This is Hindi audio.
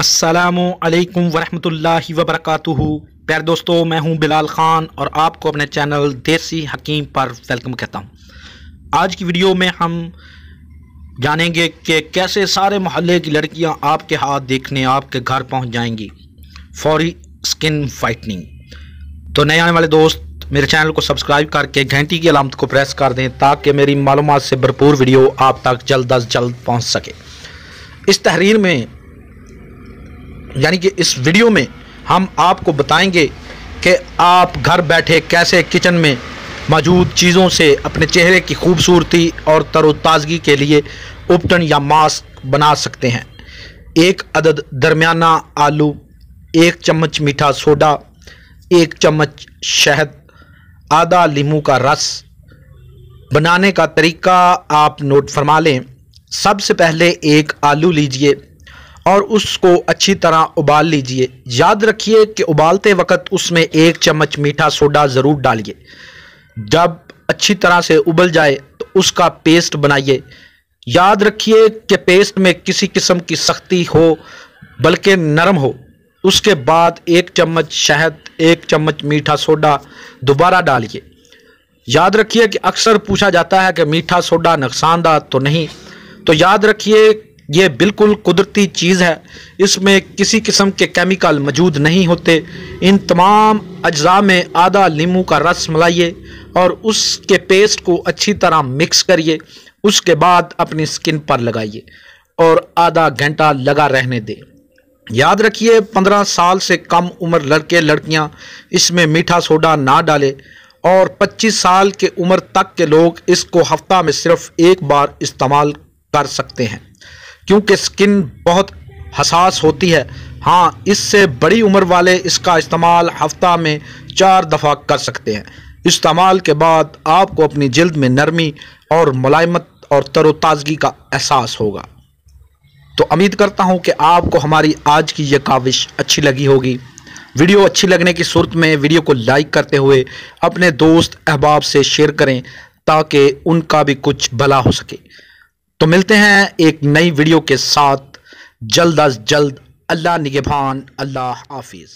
अस्सलामु अलैकुम वरहमतुल्लाहि वबरकातुहू। प्यारे दोस्तों, मैं हूं बिलाल ख़ान और आपको अपने चैनल देसी हकीम पर वेलकम कहता हूं। आज की वीडियो में हम जानेंगे कि कैसे सारे मोहल्ले की लड़कियां आपके हाथ देखने आपके घर पहुंच जाएंगी। फौरी स्किन वाइटनिंग। तो नए आने वाले दोस्त मेरे चैनल को सब्सक्राइब करके घंटी की अलामत को प्रेस कर दें ताकि मेरी मालूमात से भरपूर वीडियो आप तक जल्द अज जल्द पहुँच सके। इस तहरीर में यानी कि इस वीडियो में हम आपको बताएंगे कि आप घर बैठे कैसे किचन में मौजूद चीज़ों से अपने चेहरे की खूबसूरती और तरोताज़गी के लिए उपटन या मास्क बना सकते हैं। 1 अदद दरमियाना आलू, 1 चम्मच मीठा सोडा, 1 चम्मच शहद, आधा नींबू का रस। बनाने का तरीका आप नोट फरमा लें। सबसे पहले एक आलू लीजिए और उसको अच्छी तरह उबाल लीजिए। याद रखिए कि उबालते वक्त उसमें 1 चम्मच मीठा सोडा ज़रूर डालिए। जब अच्छी तरह से उबल जाए तो उसका पेस्ट बनाइए। याद रखिए कि पेस्ट में किसी किस्म की सख्ती हो बल्कि नरम हो। उसके बाद 1 चम्मच शहद, 1 चम्मच मीठा सोडा दोबारा डालिए। याद रखिए कि अक्सर पूछा जाता है कि मीठा सोडा नुकसानदार तो नहीं, तो याद रखिए ये बिल्कुल कुदरती चीज़ है। इसमें किसी किस्म के केमिकल मौजूद नहीं होते। इन तमाम अज्जा में आधा नींबू का रस मिलाइए और उसके पेस्ट को अच्छी तरह मिक्स करिए। उसके बाद अपनी स्किन पर लगाइए और आधा घंटा लगा रहने दें। याद रखिए 15 साल से कम उम्र लड़के लड़कियां इसमें मीठा सोडा ना डालें और 25 साल के उम्र तक के लोग इसको हफ्ता में सिर्फ 1 बार इस्तेमाल कर सकते हैं क्योंकि स्किन बहुत हसास होती है। हाँ, इससे बड़ी उम्र वाले इसका इस्तेमाल हफ्ता में 4 दफ़ा कर सकते हैं। इस्तेमाल के बाद आपको अपनी जल्द में नरमी और मुलायमत और तरोताज़गी का एहसास होगा। तो उम्मीद करता हूँ कि आपको हमारी आज की ये काविश अच्छी लगी होगी। वीडियो अच्छी लगने की सूरत में वीडियो को लाइक करते हुए अपने दोस्त अहबाब से शेयर करें ताकि उनका भी कुछ भला हो सके। तो मिलते हैं एक नई वीडियो के साथ जल्द अज जल्द। अल्लाह निगहबान। अल्लाह हाफिज़।